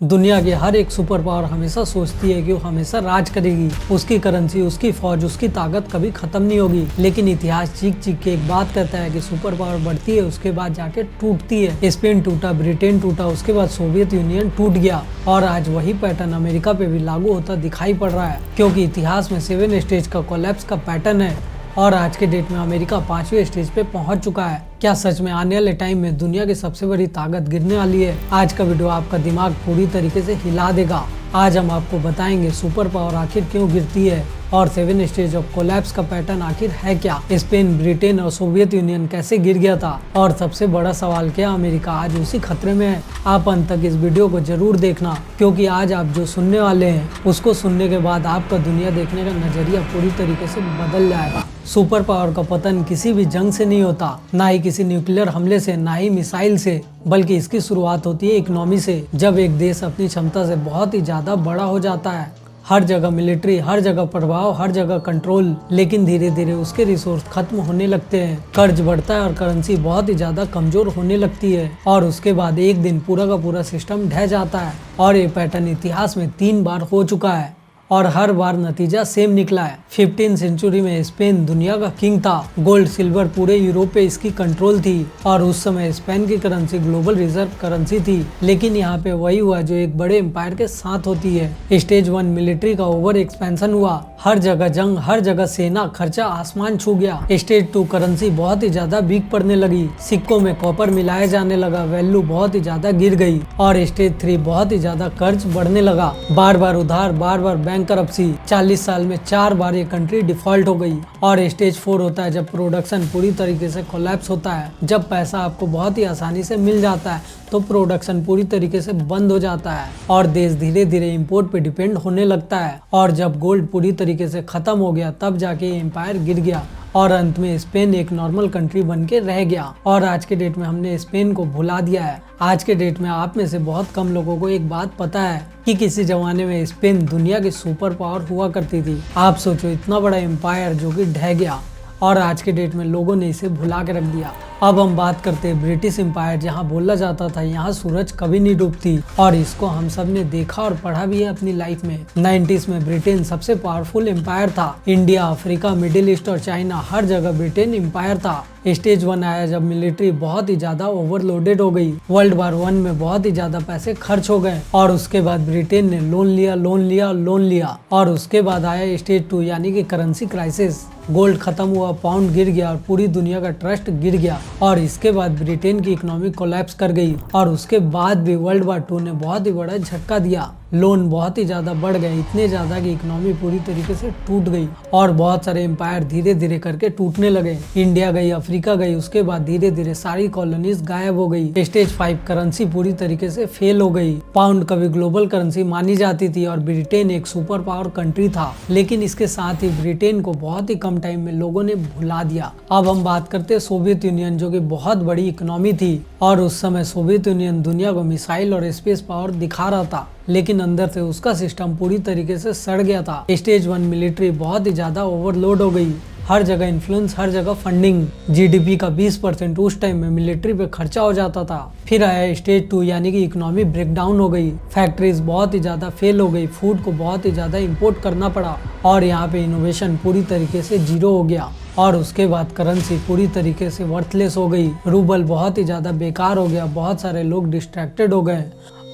दुनिया की हर एक सुपर पावर हमेशा सोचती है कि वो हमेशा राज करेगी। उसकी करेंसी, उसकी फौज, उसकी ताकत कभी खत्म नहीं होगी। लेकिन इतिहास चीख चीख के एक बात कहता है कि सुपर पावर बढ़ती है, उसके बाद जाके टूटती है। स्पेन टूटा, ब्रिटेन टूटा, उसके बाद सोवियत यूनियन टूट गया और आज वही पैटर्न अमेरिका पे भी लागू होता दिखाई पड़ रहा है, क्योंकि इतिहास में 7 स्टेज का कोलैप्स का पैटर्न है और आज के डेट में अमेरिका 5वें स्टेज पे पहुंच चुका है। क्या सच में आने वाले टाइम में दुनिया की सबसे बड़ी ताकत गिरने वाली है? आज का वीडियो आपका दिमाग पूरी तरीके से हिला देगा। आज हम आपको बताएंगे सुपर पावर आखिर क्यों गिरती है और 7 स्टेज ऑफ कोलैप्स का पैटर्न आखिर है क्या, स्पेन, ब्रिटेन और सोवियत यूनियन कैसे गिर गया था और सबसे बड़ा सवाल क्या अमेरिका आज उसी खतरे में है। आप अंत तक इस वीडियो को जरूर देखना, क्योंकि आज आप जो सुनने वाले हैं उसको सुनने के बाद आपका दुनिया देखने का नजरिया पूरी तरीके से बदल जाएगा। सुपर पावर का पतन किसी भी जंग से नहीं होता, ना ही किसी न्यूक्लियर हमले से, ना ही मिसाइल से, बल्कि इसकी शुरुआत होती है इकोनॉमी से। जब एक देश अपनी क्षमता से बहुत ही ज्यादा बड़ा हो जाता है, हर जगह मिलिट्री, हर जगह प्रभाव, हर जगह कंट्रोल, लेकिन धीरे धीरे उसके रिसोर्स खत्म होने लगते हैं, कर्ज बढ़ता है और करेंसी बहुत ही ज्यादा कमजोर होने लगती है और उसके बाद एक दिन पूरा का पूरा सिस्टम ढह जाता है। और ये पैटर्न इतिहास में 3 बार हो चुका है और हर बार नतीजा सेम निकला है। 15वीं सेंचुरी में स्पेन दुनिया का किंग था, गोल्ड सिल्वर पूरे यूरोप पे इसकी कंट्रोल थी और उस समय स्पेन की करेंसी ग्लोबल रिजर्व करेंसी थी। लेकिन यहाँ पे वही हुआ जो एक बड़े एम्पायर के साथ होती है। स्टेज 1 मिलिट्री का ओवर एक्सपेंशन हुआ, हर जगह जंग, हर जगह सेना, खर्चा आसमान छू गया। स्टेज 2 करेंसी बहुत ही ज्यादा वीक पड़ने लगी, सिक्कों में कॉपर मिलाया जाने लगा, वैल्यू बहुत ही ज्यादा गिर गई। और स्टेज 3 बहुत ही ज्यादा कर्ज बढ़ने लगा, बार बार उधार, बार बार बैंक करप्सी, 40 साल में 4 बार ये कंट्री डिफॉल्ट हो गई। और स्टेज 4 होता है जब प्रोडक्शन पूरी तरीके से कोलैप्स होता है, जब पैसा आपको बहुत ही आसानी से मिल जाता है तो प्रोडक्शन पूरी तरीके से बंद हो जाता है और देश धीरे धीरे इंपोर्ट पे डिपेंड होने लगता है। और जब गोल्ड पूरी तरीके से खत्म हो गया तब जाके एम्पायर गिर गया और अंत में स्पेन एक नॉर्मल कंट्री बन के रह गया। और आज के डेट में हमने स्पेन को भुला दिया है। आज के डेट में आप में से बहुत कम लोगों को एक बात पता है कि किसी जमाने में स्पेन दुनिया की सुपर पावर हुआ करती थी। आप सोचो, इतना बड़ा एम्पायर जो कि ढह गया और आज के डेट में लोगों ने इसे भुला के रख दिया। अब हम बात करते हैं ब्रिटिश एम्पायर, जहां बोला जाता था यहाँ सूरज कभी नहीं डूबती और इसको हम सब ने देखा और पढ़ा भी है अपनी लाइफ में। 90s में ब्रिटेन सबसे पावरफुल एम्पायर था। इंडिया, अफ्रीका, मिडिल ईस्ट और चाइना, हर जगह ब्रिटेन एम्पायर था। स्टेज 1 आया जब मिलिट्री बहुत ही ज्यादा ओवरलोडेड हो गई, वर्ल्ड वार 1 में बहुत ही ज्यादा पैसे खर्च हो गए और उसके बाद ब्रिटेन ने लोन लिया और उसके बाद आया स्टेज 2 यानी कि करेंसी क्राइसिस। गोल्ड खत्म हुआ, पाउंड गिर गया और पूरी दुनिया का ट्रस्ट गिर गया और इसके बाद ब्रिटेन की इकोनॉमी कोलैप्स कर गई और उसके बाद भी वर्ल्ड वार 2 ने बहुत ही बड़ा झटका दिया। लोन बहुत ही ज्यादा बढ़ गए, इतने ज्यादा कि इकोनॉमी पूरी तरीके से टूट गई और बहुत सारे एम्पायर धीरे धीरे करके टूटने लगे। इंडिया गई, अफ्रीका गई, उसके बाद धीरे धीरे सारी कॉलोनीज गायब हो गई। स्टेज 5 करेंसी पूरी तरीके से फेल हो गई। पाउंड कभी ग्लोबल करेंसी मानी जाती थी और ब्रिटेन एक सुपर पावर कंट्री था, लेकिन इसके साथ ही ब्रिटेन को बहुत ही कम टाइम में लोगों ने भुला दिया। अब हम बात करते हैं सोवियत यूनियन, जो कि बहुत बड़ी इकोनॉमी थी और उस समय सोवियत यूनियन दुनिया को मिसाइल और स्पेस पावर दिखा रहा था, लेकिन अंदर से उसका सिस्टम पूरी तरीके से सड़ गया था। स्टेज 1 मिलिट्री बहुत ही ज्यादा ओवरलोड हो गई, हर जगह इन्फ्लुएंस, हर जगह फंडिंग, जीडीपी का 20% उस टाइम में मिलिट्री पे खर्चा हो जाता था। फिर आया स्टेज 2 यानी कि इकोनॉमी ब्रेकडाउन हो गई, फैक्ट्रीज बहुत ही ज्यादा फेल हो गई, फूड को बहुत ही ज्यादा इंपोर्ट करना पड़ा और यहाँ पे इनोवेशन पूरी तरीके से 0 हो गया। और उसके बाद करेंसी पूरी तरीके से वर्थलेस हो गई, रूबल बहुत ही ज्यादा बेकार हो गया, बहुत सारे लोग डिस्ट्रैक्टेड हो गए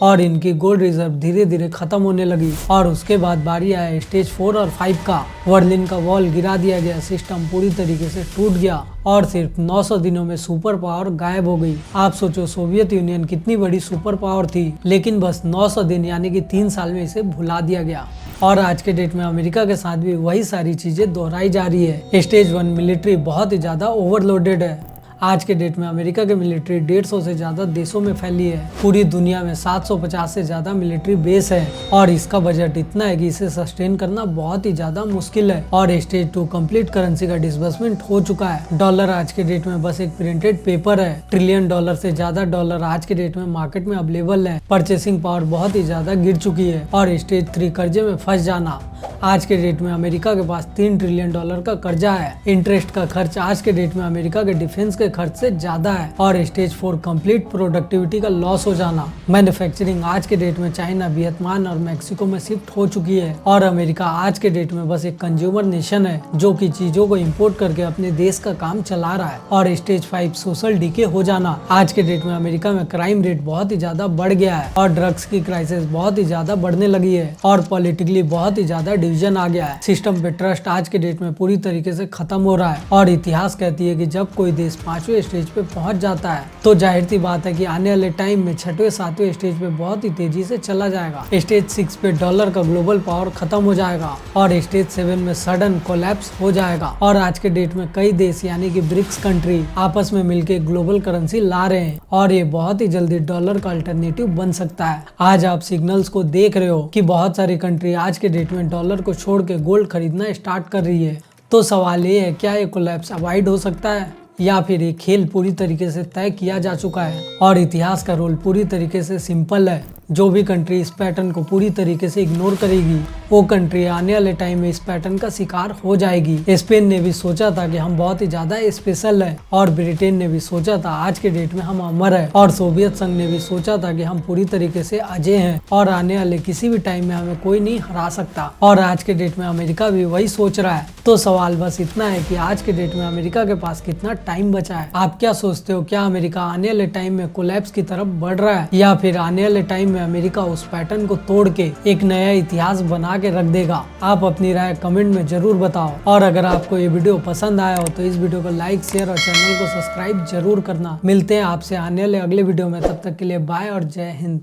और इनकी गोल्ड रिजर्व धीरे धीरे खत्म होने लगी। और उसके बाद बारी आया स्टेज 4 और 5 का। बर्लिन का वॉल गिरा दिया गया, सिस्टम पूरी तरीके से टूट गया और सिर्फ 900 दिनों में सुपर पावर गायब हो गई। आप सोचो, सोवियत यूनियन कितनी बड़ी सुपर पावर थी, लेकिन बस 900 दिन यानी कि 3 साल में इसे भुला दिया गया। और आज के डेट में अमेरिका के साथ भी वही सारी चीजें दोहराई जा रही है। स्टेज 1 मिलिट्री बहुत ही ज्यादा ओवरलोडेड है। आज के डेट में अमेरिका की मिलिट्री 150 से ज्यादा देशों में फैली है। पूरी दुनिया में 750 से ज्यादा मिलिट्री बेस है और इसका बजट इतना है कि इसे सस्टेन करना बहुत ही ज्यादा मुश्किल है। और स्टेज 2 कंप्लीट करेंसी का डिसबर्समेंट हो चुका है। डॉलर आज के डेट में बस एक प्रिंटेड पेपर है। ट्रिलियन डॉलर से ज्यादा डॉलर आज के डेट में मार्केट में अवेलेबल है। परचेसिंग पावर बहुत ही ज्यादा गिर चुकी है और स्टेज 3 कर्जे में फंस जाना। आज के डेट में अमेरिका के पास $3 ट्रिलियन का कर्जा है। इंटरेस्ट का खर्च आज के डेट में अमेरिका के डिफेंस के खर्च से ज्यादा है। और स्टेज 4 कंप्लीट प्रोडक्टिविटी का लॉस हो जाना। मैन्युफैक्चरिंग आज के डेट में चाइना, वियतनाम और मैक्सिको में शिफ्ट हो चुकी है। और अमेरिका आज के डेट में बस एक कंज्यूमर नेशन है जो कि चीजों को इम्पोर्ट करके अपने देश का काम चला रहा है। और स्टेज 5 सोशल डीके हो जाना। आज के डेट में अमेरिका में क्राइम रेट बहुत ही ज्यादा बढ़ गया है और ड्रग्स की क्राइसिस बहुत ही ज्यादा बढ़ने लगी है और पॉलिटिकली बहुत ही ज्यादा डिवीजन आ गया है। सिस्टम पे ट्रस्ट आज के डेट में पूरी तरीके से खत्म हो रहा है। और इतिहास कहती है कि जब कोई देश 5वें स्टेज पे पहुंच जाता है तो जाहिर सी बात है कि आने वाले टाइम में 6वें 7वें स्टेज पे बहुत ही तेजी से चला जाएगा। स्टेज 6 पे डॉलर का ग्लोबल पावर खत्म हो जाएगा और स्टेज 7 में सडन कोलैप्स हो जाएगा। और आज के डेट में कई देश यानी कि ब्रिक्स कंट्री आपस में मिलकर ग्लोबल करेंसी ला रहे हैं और ये बहुत ही जल्दी डॉलर का अल्टरनेटिव बन सकता है। आज आप सिग्नल्स को देख रहे हो कि बहुत सारी कंट्री आज के डेट में डॉलर को छोड़ के गोल्ड खरीदना स्टार्ट कर रही है। तो सवाल ये है, क्या ये कोलैप्स अवॉइड हो सकता है या फिर ये खेल पूरी तरीके से तय किया जा चुका है। और इतिहास का रोल पूरी तरीके से सिंपल है। जो भी कंट्री इस पैटर्न को पूरी तरीके से इग्नोर करेगी वो कंट्री आने वाले टाइम में इस पैटर्न का शिकार हो जाएगी। स्पेन ने भी सोचा था कि हम बहुत ही ज्यादा स्पेशल है और ब्रिटेन ने भी सोचा था आज के डेट में हम अमर है और सोवियत संघ ने भी सोचा था कि हम पूरी तरीके से अजय हैं और आने वाले किसी भी टाइम में हमें कोई नहीं हरा सकता। और आज के डेट में अमेरिका भी वही सोच रहा है। तो सवाल बस इतना है कि आज के डेट में अमेरिका के पास कितना टाइम बचा है। आप क्या सोचते हो, क्या अमेरिका आने वाले टाइम में कोलैप्स की तरफ बढ़ रहा है या फिर आने वाले टाइम में अमेरिका उस पैटर्न को तोड़ के एक नया इतिहास बना के रख देगा? आप अपनी राय कमेंट में जरूर बताओ। और अगर आपको ये वीडियो पसंद आया हो तो इस वीडियो को लाइक, शेयर और चैनल को सब्सक्राइब जरूर करना। मिलते हैं आपसे आने वाले अगले वीडियो में, तब तक के लिए बाय और जय हिंद।